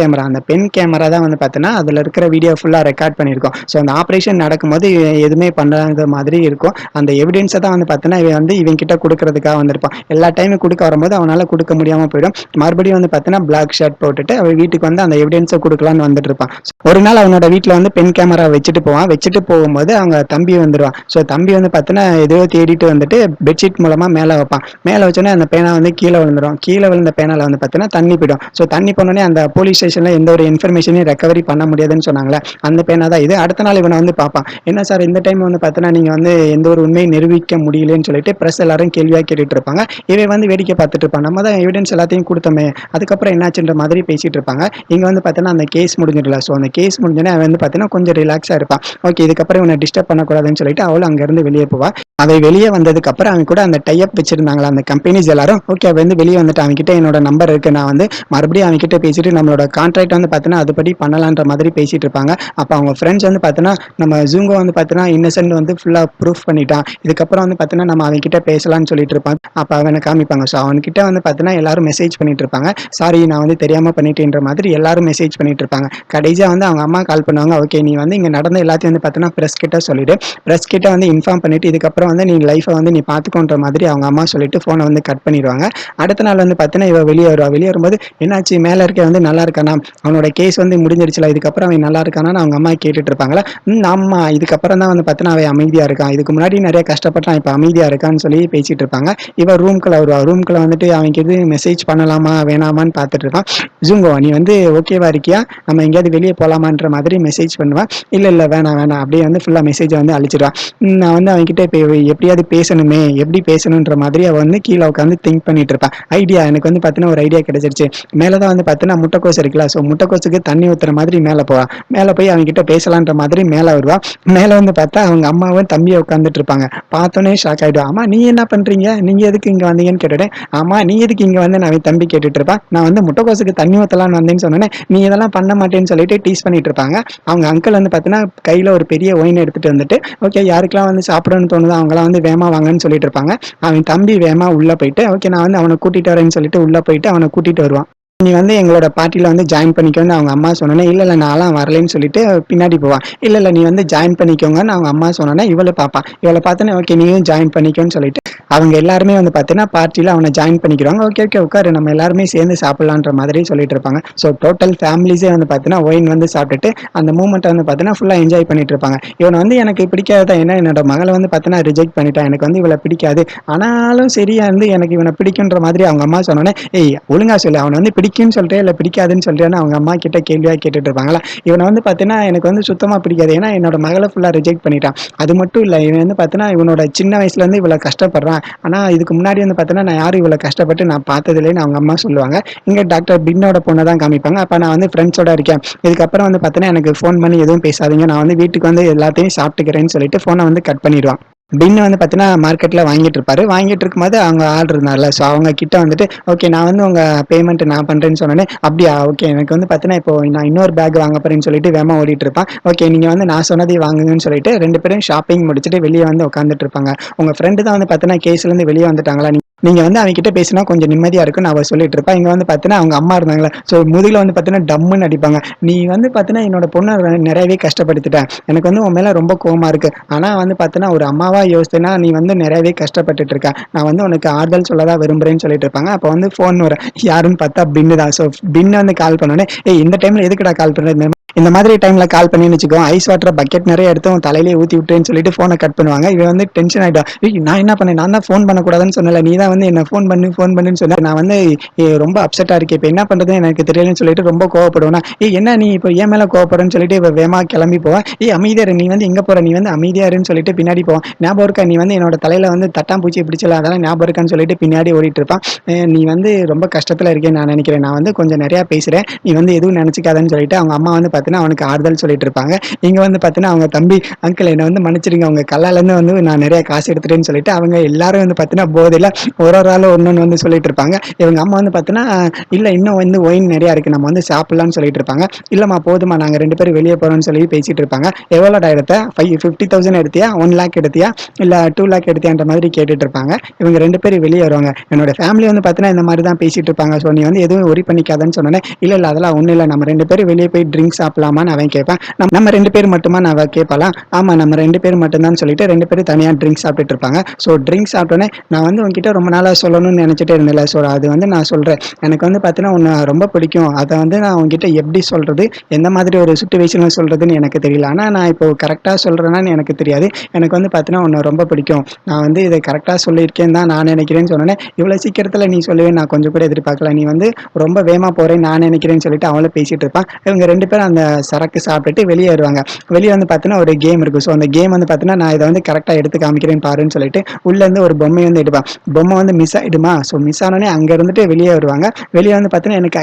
Speaker 1: கேமரா தான் வந்து பார்த்தீங்கன்னா, அதுல இருக்கிற வீடியோ ஃபுல்லா ரெக்கார்ட் பண்ணியிருக்கும். ஸோ அந்த ஆப்ரேஷன் நடக்கும்போது இவன் எதுவுமே பண்ணாத மாதிரி இருக்கும். அந்த எவிடன்ஸ தான் வந்து பார்த்தீங்கன்னா, இவன் வந்து இவன் கிட்ட குடுக்கறதுக்காக வந்திருப்பான். எல்லா டைமும் குடுக்க வரும்போது அவனால குடுக்க முடியாம போயிடும். மறுபடியும் வந்து பார்த்தீங்கன்னா, பிளாக் ஷர்ட் போட்டுட்டு அவன் வீட்டுக்கு வந்து அந்த எவிடன்ஸ குடுக்கலான்னு வந்துட்டு இருப்பான். ஒரு நாள் அவனோட வீட்ல வந்து பென் கேமரா வச்சுட்டு போவான். வச்சுட்டு போகும்போது அவங்க தம்பி வந்துருவான். ஸோ தம்பி வந்து பார்த்தீங்கன்னா, எதையோ தேடிட்டு வந்துட்டு பெட்ஷீட் மூலமா மேல வைப்பான். மேல வச்சோனே அந்த பேனா வந்து கீழ விழுந்துரும். கீழ விழுந்த பேனால வந்து பார்த்தீங்கன்னா, தண்ணி போயிடும். ஸோ தண்ணி போனோனே அந்த போலீஸ் ஸ்டேஷன்ல எந்த ஒரு இன்ஃபர்மேஷனையும் ரெக்கவரி பண்ண முடியாதுன்னு சொன்னாங்கல்ல, அந்த பேனா தான் இது. அடுத்த நாள் இவன வந்து பார்ப்பான். "என்ன சார், இந்த டைம் வந்து பார்த்தீங்கன்னா, நீங்க வந்து எந்த ஒரு உண்மையும் நிரூபிக்க முடியலன்னு" சொல்லிட்டு பிரஸ் எல்லாரும் கேள்வியா கேட்டுட்டு இருப்பாங்க. இவன் வந்து வேடிக்கை பார்த்துட்டு இருப்பான். நம்ம தான் எவிடன்ஸ் எல்லாத்தையும் குடுத்தோமே, அதுக்கப்புறம் என்னாச்சுன்ற மாதிரி பேசிட்டு இருப்பாங்க. இங்க வந்து பார்த்தீங்கன்னா, அந்த கேஸ் முடிஞ்சிடும்ல. ஸோ அந்த கேஸ் முடிஞ்சோனே அவன் வந்து பார்த்தீங்கன்னா, கொஞ்சம் ரிலாக்ஸா இருப்பான். ஓகே, இதுக்கப்புறம் இவன டிஸ்டர்ப் பண்ணக்கூடாதுன்னு சொல்லிட்டு அவளும் அங்கருந்து வெளிய போவா. அவன் வெளிய வந்ததுக்கப்புறம் அவன் கூட அந்த டை அப் வச்சிருந்தாங்கல்ல அந்த கம்பெனிஸ் எல்லாரும், ஓகே, அவன் வந்து வெளிய வந்துட்டான். அவன்கிட்ட என்னோட நம்பர் இருக்கு. நான் வந்து மறுபடியும் அவன்கிட்ட பேசிட்டு நம்மளோட கான்ட்ராக்ட் வந்து பார்த்தீங்கன்னா, அதுபடி பண்ணலான்ற மாதிரி பேசிட்டு இருப்பாங்க. அப்ப அவங்க ஃப்ரெண்ட்ஸ் வந்து பார்த்தீங்கன்னா, நம்ம ஜூங்கோ வந்து பார்த்தீங்கன்னா, இன்னசென்ட் வந்து ஃபுல்லா ப்ரூஃப் பண்ணிட்டான். இதுக்கப்புறம் வந்து பார்த்தீங்கன்னா, நம்ம அவன்கிட்ட பேசலாம்னு சொல்லிட்டு இருப்பான். அப்ப அவன காமிப்பாங்க. ஸோ அவன்கிட்ட வந்து பார்த்தீங்கன்னா, எல்லாரும் மெசேஜ் பண்ணிட்டு இருப்பாங்க. சாரி, நான் வந்து தெரியாம பண்ணிட்டேன்ற மாதிரி எல்லாரும் மெசேஜ் பண்ணிட்டு இருப்பாங்க. கடைசியா வந்து அவங்க அம்மா கால் பண்ணுவாங்க. ஓகே, நீ வந்து இங்க நடந்த எல்லாத்தையும் வந்து பார்த்தீங்கன்னா, பிரஸ் கிட்ட சொல்லிடு. பிரஸ் கிட்ட வந்து இன்ஃபார்ம் பண்ணிட்டு இதுக்கப்புறம் வந்து நீ லைஃப வந்து நீ பார்த்துக்கோன்ற மாதிரி அவங்க அம்மா சொல்லிட்டு ஃபோனை வந்து கட் பண்ணிடுவாங்க. அடுத்த நாள் வந்து பார்த்தீங்கன்னா, இவ வெளிய வருவா. வெளிய வரும்போது, என்னாச்சு, மேல இருக்கவன் வந்து நல்லா இருக்கானா? அவனோட கேஸ் வந்து முடிஞ்சிருச்சுல, இதுக்கப்புறம் அவன் நல்லா இருக்கானான்னு அவங்க அம்மா கேட்டுட்டு இருப்பாங்களா. ஆமா, இதுக்கப்புறம் தான் வந்து பார்த்தீங்கன்னா, அவன் அமைதியா இருக்கான். இதுக்கு முன்னாடி நெறைய கஷ்டப்பட்டான், இப்ப அமைதியா இருக்கான்னு சொல்லி பேசிட்டு இருப்பாங்க. இவ ரூம்குள்ள வருவா. ரூம்குள்ள வந்துட்டு அவனுக்கு எது மெசேஜ் பண்ணலாமா வேணாமான்னு பார்த்துட்டு இருப்பான். ஜூங்கோ நீ வந்து ஓகேவா இருக்கியா, நம்ம எங்கேயாவது வெளியே போலாமான்ற மாதிரி மெசேஜ் பண்ணுவா. இல்ல இல்ல வேணாம் வேணாம் அப்படியே வந்து ஃபுல்லா மெசேஜை வந்து அழிச்சிடுவா. நான் வந்து அவன்கிட்ட இப்போ எப்படியாவது பேசணுமே, எப்படி பேசணுன்ற மாதிரி அவ வந்து கீழே உட்காந்து திங்க் பண்ணிட்டு இருப்பா. ஐடியா எனக்கு வந்து பார்த்தீங்கன்னா ஒரு ஐடியா கிடைச்சிருச்சு. மேலதான் வந்து பார்த்தீங்கன்னா முட்டைக்கோஸ் இருக்குல்ல, ஸோ முட்டைக்கோஸுக்கு தண்ணி ஊத்துற மாதிரி மேலே போவா. மேலே போய் அவன்கிட்ட பேசலான்ற மாதிரி மேலே வருவா. மேலே வந்து பார்த்தா அவங்க அம்மாவும் தம்பியை உட்காந்துட்டு இருப்பாங்க. பார்த்தோன்னே ஷாக் ஆயிடுவா. அம்மா நீ என்ன பண்றீங்க, நீங்க எதுக்கு இங்க வந்தீங்கன்னு கேட்டுட்டேன். ஆமா நீ எதுக்கு இங்க வந்து நான் தம்பி கேட்டுட்டு இருப்பான். நான் வந்து முட்டைக்கோசுக்கு தண்ணி ஊத்தலான்னு வந்தேன்னு சொன்னேன். நீ இதெல்லாம் பண்ண மாட்டேன்னு சொல்லிட்டு டீஸ் பண்ணிட்டு இருப்பாங்க. அவங்க அங்கிள் வந்து பார்த்தீங்கன்னா கையில ஒரு பெரிய ஒயின் எடுத்துட்டு வந்துட்டு ஓகே யாருக்கெல்லாம் வந்து சாப்பிடணும்னு தோணுதோ அவங்களாம் வந்து வேமா வாங்கன்னு சொல்லிட்டு இருப்பாங்க. அவன் தம்பி வேமா உள்ள போயிட்டு ஓகே நான் வந்து அவனை கூட்டிட்டு வரேன்னு சொல்லிட்டு உள்ள போயிட்டு அவனை கூட்டிட்டு வருவான். நீ வந்து எங்களோட பார்ட்டியில வந்து ஜாயின் பண்ணிக்கோன்னு அவங்க அம்மா சொன்னோன்னே இல்ல இல்ல நான்லாம் வரலைன்னு சொல்லிட்டு பின்னாடி போவான். இல்ல இல்ல நீ வந்து ஜாயின் பண்ணிக்கோங்கன்னு அவங்க அம்மா சொன்னோன்னே இவளை பார்ப்பான். இவளை பார்த்தோன்னே ஓகே நீயும் ஜாயின் பண்ணிக்கோன்னு சொல்லிட்டு அவங்க எல்லாருமே வந்து பார்த்தீங்கன்னா பார்ட்டியில் அவனை ஜாயின் பண்ணிக்கிறாங்க. ஓகே ஓகே உட்காரு நம்ம எல்லாருமே சேர்ந்து சாப்பிடலான்ற மாதிரி சொல்லிட்டு இருப்பாங்க. ஸோ டோட்டல் ஃபேமிலிஸே வந்து பார்த்தீங்கன்னா ஒயின் வந்து சாப்பிட்டுட்டு அந்த மூமெண்ட்டை வந்து பார்த்தீங்கன்னா ஃபுல்லாக என்ஜாய் பண்ணிட்டு இருப்பாங்க. இவனை வந்து எனக்கு பிடிக்காதான், ஏன்னா என்னோட மகளை வந்து பார்த்தீங்கன்னா ரிஜெக்ட் பண்ணிட்டான், எனக்கு வந்து இவளை பிடிக்காது, ஆனாலும் சரியா இருந்து எனக்கு இவனை பிடிக்குன்ற மாதிரி அவங்க அம்மா சொன்னோன்னே ஏய் ஒழுங்கா சொல்லு அவனை வந்து பிடிக்குன்னு சொல்லிட்டு இல்லை பிடிக்காதுன்னு சொல்லிட்டு அவங்க அம்மா கிட்ட கேள்வியாக கேட்டுட்டு இருப்பாங்களா. இவனை வந்து பார்த்தீங்கன்னா எனக்கு வந்து சுத்தமாக பிடிக்காது, ஏன்னா என்னோட மகளை ஃபுல்லாக ரிஜெக்ட் பண்ணிட்டான். அது மட்டும் இல்லை இவன் வந்து பார்த்தீங்கன்னா இவனோட சின்ன வயசுலேருந்து இவ்வளோ கஷ்டப்படுறான், ஆனால் இதுக்கு முன்னாடி வந்து பார்த்தீங்கன்னா நான் யாரும் இவ்வளோ கஷ்டப்பட்டு நான் பார்த்ததில்லைன்னு அவங்க அம்மா சொல்லுவாங்க. இங்கே டாக்டர் பின்னோட பொண்ணை தான் காமிப்பாங்க. அப்போ நான் வந்து ஃப்ரெண்ட்ஸோட இருக்கேன், இதுக்கப்புறம் வந்து பார்த்தீங்கன்னா எனக்கு ஃபோன் பண்ணி எதுவும் பேசாதீங்க, நான் வந்து வீட்டுக்கு வந்து எல்லாத்தையும் சாப்பிட்டுக்கிறேன்னு சொல்லிட்டு ஃபோனை வந்து கட் பண்ணிடுவான். பின்னு வந்து பார்த்தீங்கன்னா மார்க்கெட்டில் வாங்கிட்டு இருப்பாரு. வாங்கிட்டு இருக்கும்போது அவங்க ஆள் இருந்தார்ல, ஸோ அவங்க கிட்ட வந்துட்டு ஓகே நான் வந்து உங்கள் பேமெண்ட் நான் பண்ணுறேன்னு சொன்னோன்னே அப்படியா ஓகே எனக்கு வந்து பார்த்தீங்கன்னா இப்போ நான் இன்னொரு பேக் வாங்க போறேன்னு சொல்லிட்டு வேமா ஓடிட்டு இருப்பான். ஓகே நீங்கள் வந்து நான் சொன்னதை வாங்குங்கன்னு சொல்லிட்டு ரெண்டு பேரும் ஷாப்பிங் முடிச்சுட்டு வெளியே வந்து உட்காந்துட்டு இருப்பாங்க. உங்கள் ஃப்ரெண்டு தான் வந்து பார்த்தீங்கன்னா கேஸ்லேருந்து வெளியே வந்துட்டாங்களா, நீங்க வந்து அவங்ககிட்ட பேசினா கொஞ்சம் நிம்மதியா இருக்குன்னு அவ சொல்லிட்டு இருப்பா. இங்க வந்து பார்த்தீங்கன்னா அவங்க அம்மா இருந்தாங்களா, ஸோ முதுகில் வந்து பார்த்தீங்கன்னா டம்முன்னு அடிப்பாங்க. நீ வந்து பார்த்தீங்கன்னா என்னோட பொண்ணை நிறையவே கஷ்டப்படுத்திட்டேன், எனக்கு வந்து உன் மேல ரொம்ப கோவமா இருக்கு, ஆனா வந்து பார்த்தீங்கன்னா ஒரு அம்மாவா யோசிச்சேன்னா நீ வந்து நிறையவே கஷ்டப்பட்டுட்டு இருக்க, நான் வந்து உனக்கு ஆறுதல் சொல்லதான் விரும்புறேன்னு சொல்லிட்டு இருப்பாங்க. அப்போ வந்து ஃபோன் வர யாருன்னு பார்த்தா பின்னு தான். ஸோ பின்னு வந்து கால் பண்ணோன்னே ஏய் இந்த டைம்ல எதுக்குடா கால் பண்றது, இந்த மாதிரி டைம்ல கால் பண்ணி வச்சுக்கோ ஐஸ் வாட்டர் பக்கெட் நிறைய எடுத்து உன் தலையிலே ஊத்தி விட்டுன்னு சொல்லிட்டு போனை கட் பண்ணுவாங்க. இவன் வந்து டென்ஷன் ஆயிட்டா, நான் என்ன பண்ணேன், நான் தான் ஃபோன் பண்ணக்கூடாதுன்னு சொன்னல, நீ தான் வந்து என்ன ஃபோன் பண்ணுன்னு சொன்ன, நான் வந்து ரொம்ப அப்செட்டா இருக்கேன், இப்போ என்ன பண்றதுன்னு எனக்கு தெரியலன்னு சொல்லிட்டு ரொம்ப கோவப்படுவேனா. என்ன நீ இப்போ ஏன் மேல கோவப்படுறன்னு சொல்லிட்டு இவ வேமா கிளம்பி போவேன். அமைதியா இரு, நீ வந்து எங்க போற, நீ வந்து அமைதியா இருன்னு சொல்லிட்டு பின்னாடி போவான். ஞாபகம் இருக்கா நீ வந்து என்னோட தலையில வந்து தட்டாம்பூச்சி பிடிச்சல, அதெல்லாம் ஞாபகம் இருக்கான்னு சொல்லிட்டு பின்னாடி ஓடிட்டு இருப்பான். நீ வந்து ரொம்ப கஷ்டத்துல இருக்கேன்னு நான் நினைக்கிறேன், நான் வந்து கொஞ்சம் நிறைய பேசுறேன், நீ வந்து எதுவும் நினைச்சுக்காதன்னு சொல்லிட்டு அவங்க அம்மா வந்து பார்த்தீங்கன்னா அவனுக்கு ஆறுதல் சொல்லிட்டு இருப்பாங்க. இங்க வந்து பார்த்தீங்கன்னா அவங்க தம்பி அங்கிள் என்ன வந்து மன்னிச்சிடுங்க, அவங்க கல்லாலேருந்து வந்து நான் நிறைய காசு எடுத்துட்டேன்னு சொல்லிட்டு அவங்க எல்லாரும் வந்து பார்த்தீங்கன்னா போதையில் ஒரு ஆள் ஒன்று வந்து சொல்லிட்டு இருப்பாங்க. இவங்க அம்மா வந்து பார்த்தீங்கன்னா இல்லை இன்னும் வந்து ஒயின் நிறையா இருக்குது, நம்ம வந்து சாப்பிட்லான்னு சொல்லிட்டு இருப்பாங்க. இல்லைம்மா போதுமா நாங்கள் ரெண்டு பேரும் வெளியே போகிறோம்னு சொல்லி பேசிட்டு இருப்பாங்க. எவ்வளோடா எடுத்த, 50,000 எடுத்தியா, 1 லேக் எடுத்தியா, இல்லை 2 லேக் எடுத்தியான்ற மாதிரி கேட்டுட்டு இருப்பாங்க. இவங்க ரெண்டு பேரும் வெளியே வருவாங்க. என்னோட ஃபேமிலி வந்து பார்த்தீங்கன்னா இந்த மாதிரி தான் பேசிட்டு இருப்பாங்க, ஸோ நீ வந்து எதுவும் ஒரி பண்ணிக்காதன்னு சொன்னேன். இல்லை இல்லை அதெல்லாம் ஒன்றும் இல்லை, நம்ம ரெண்டு பேரும் வெளியே போய் ட்ரிங்க்ஸ் சாப்பிடலாமான்னு அவன் கேட்பான். நம்ம ரெண்டு பேர் மட்டுமா நான் கேட்பாலாம். ஆமா நம்ம ரெண்டு பேர் மட்டும்தான் சொல்லிட்டு ரெண்டு பேரும் தனியாக ட்ரிங்க்ஸ் சாப்பிட்டுட்டு இருப்பாங்க. ஸோ ட்ரிங்க்ஸ் சாப்பிட்டோன்னே நான் வந்து உங்ககிட்ட ரொம்ப நாளாக சொல்லணும்னு நினச்சிட்டே இருந்தேன்ல, ஸோ அது வந்து நான் சொல்கிறேன், எனக்கு வந்து பார்த்தீங்கன்னா உன்னை ரொம்ப பிடிக்கும், அதை வந்து நான் உங்ககிட்ட எப்படி சொல்கிறது, எந்த மாதிரி ஒரு சுச்சுவேஷனில் சொல்கிறதுன்னு எனக்கு தெரியல, ஆனால் நான் இப்போ கரெக்டாக சொல்கிறேன்னு எனக்கு தெரியாது, எனக்கு வந்து பார்த்தீங்கன்னா உன்னை ரொம்ப பிடிக்கும், நான் வந்து இதை கரெக்டாக சொல்லியிருக்கேன் தான் நான் நினைக்கிறேன்னு சொன்னோன்னே இவ்வளோ சீக்கிரத்தில் நீ சொல்லுவேன் நான் கொஞ்சம் கூட எதிர்பார்க்கல, நீ வந்து ரொம்ப வேகமாக போகிறேன் நான் நினைக்கிறேன்னு சொல்லிட்டு அவளை பேசிகிட்டு இருப்பான். இவங்க ரெண்டு பேரும் அந்த சரக்கு சாப்பிட்டுட்டு வெளியே வருவாங்க. வெளியே வந்து பார்த்தீங்கன்னா ஒரு கேம் இருக்கும். ஸோ அந்த கேம் வந்து பார்த்தீங்கன்னா நான் இதை வந்து கரெக்டாக எடுத்து காமிக்கிறேன் பாருன்னு சொல்லிட்டு உள்ளேருந்து ஒரு பொம்மை வந்து எடுப்பான். பொம்மை வந்து மிஸ் ஆகிடுமா, ஸோ மிஸ் ஆனோடனே அங்கே இருந்துட்டு வெளியே வருவாங்க. வெளியே வந்து பார்த்தீங்கன்னா எனக்கு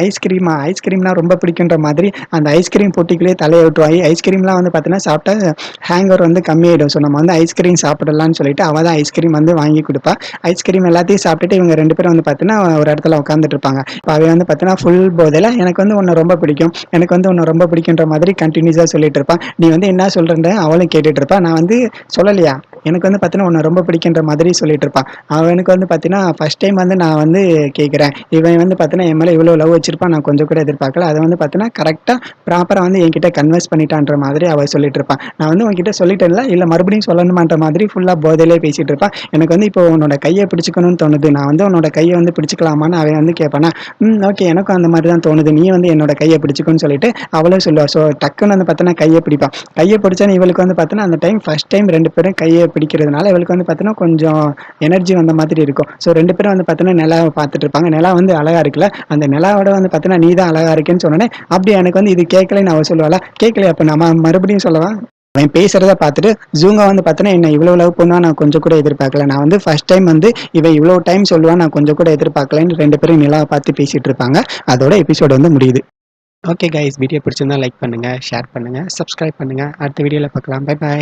Speaker 1: ஐஸ்கிரீம்னா ரொம்ப பிடிக்குன்ற மாதிரி அந்த ஐஸ்கிரீம் போட்டிக்குள்ளே தலையை விட்டுருவாங்க. ஐஸ்கிரீம்லாம் வந்து பார்த்தீங்கன்னா சாப்பிட்டா ஹேங்கர் வந்து கம்மியாயிடும், ஸோ நம்ம வந்து ஐஸ்கிரீம் சாப்பிடலாம்னு சொல்லிட்டு அவள் தான் ஐஸ்கிரீம் வந்து வாங்கி கொடுப்பா. ஐஸ்கிரீம் எல்லாத்தையும் சாப்பிட்டுட்டு இவங்க ரெண்டு பேரும் வந்து பார்த்தீங்கன்னா ஒரு இடத்துல உட்காந்துட்டு இருப்பாங்க. இப்போ அவன் வந்து பார்த்தீங்கன்னா ஃபுல் போதில் எனக்கு வந்து உன்னை ரொம்ப பிடிக்கும், எனக்கு வந்து உன்னை ரொம்ப பிடிக்குன்ற மாதிரி கண்டினியூஸாக சொல்லிட்டு இருப்பான். நீ வந்து என்ன சொல்கிறேன் அவளும் கேட்டுட்டு இருப்பான். நான் வந்து சொல்லலையா எனக்கு வந்து பார்த்தீங்கன்னா உன்னை ரொம்ப பிடிக்கின்ற மாதிரி சொல்லிட்டு இருப்பான். அவனுக்கு வந்து பார்த்தீங்கன்னா ஃபர்ஸ்ட் டைம் வந்து நான் வந்து கேட்குறேன், இவன் வந்து பார்த்தீங்கன்னா என் மேலே இவ்வளோ லவ் வச்சிருப்பான் நான் கொஞ்சம் கூட எதிர்பார்க்கல, அதை வந்து பார்த்தீங்கன்னா கரெக்டாக ப்ராப்பராக வந்து என்கிட்ட கன்வெர்ஸ் பண்ணிட்டான்ற மாதிரி அவள் சொல்லிட்டு இருப்பான். நான் வந்து உங்ககிட்ட சொல்லிட்டேன்ல, இல்லை மறுபடியும் சொல்லணுமான்ற மாதிரி ஃபுல்லாக போதையிலே பேசிகிட்டு இருப்பான். எனக்கு வந்து இப்போ உன்னோட கையை பிடிச்சிக்கணும்னு தோணுது, நான் வந்து உன்னோட கையை வந்து பிடிச்சிக்கலாமான்னு அவன் வந்து கேட்பானா. ஓகே எனக்கும் அந்த மாதிரி தான் தோணுது, நீ வந்து என்னோட கையை பிடிச்சிக்கணும்னு சொல்லிட்டு அவளும் சொல்லுவாள். ஸோ டக்குன்னு வந்து பார்த்தீங்கன்னா கையை பிடிப்பான். கையை பிடிச்சான்னு இவளுக்கு வந்து பார்த்தீங்கன்னா அந்த டைம் ஃபர்ஸ்ட் டைம் ரெண்டு பேரும் கையை பிடிக்கிறதுனால இவளுக்கு வந்து பார்த்தீங்கன்னா கொஞ்சம் எனர்ஜி வந்த மாதிரி இருக்கும். ஸோ 2 பேரும் வந்து பார்த்தீங்கன்னா நிலாவை பார்த்துட்டு இருப்பாங்க. நிலா வந்து அழகா இருக்குல்ல, அந்த நிலாவோட வந்து பார்த்தீங்கன்னா நீ தான் அழகா இருக்கேன்னு சொன்னோனே, அப்படி எனக்கு வந்து இது கேட்கலைன்னு அவ சொல்லுவாளா, கேட்கலையா அப்ப நம்ம மறுபடியும் சொல்லவா? அவன் பேசுறத பார்த்துட்டு ஜூங்கா வந்து பார்த்தீங்கன்னா, என்ன இவ்வளோ லவ் பண்ணுவா நான் கொஞ்சம் கூட எதிர்பார்க்கல. நான் வந்து ஃபர்ஸ்ட் டைம் வந்து இவ இவ்வளோ டைம் சொல்லுவா நான் கொஞ்சம் கூட எதிர்பார்க்கலன்னு 2 பேரும் நிலாவை பார்த்து பேசிட்டு இருப்பாங்க. அதோட எபிசோட் வந்து முடியுது. ஓகே கைஸ், வீடியோ பிடிச்சிருந்தா லைக் பண்ணுங்க, ஷேர் பண்ணுங்க, சப்ஸ்கிரைப் பண்ணுங்க. அடுத்த வீடியோல பார்க்கலாம். Bye by.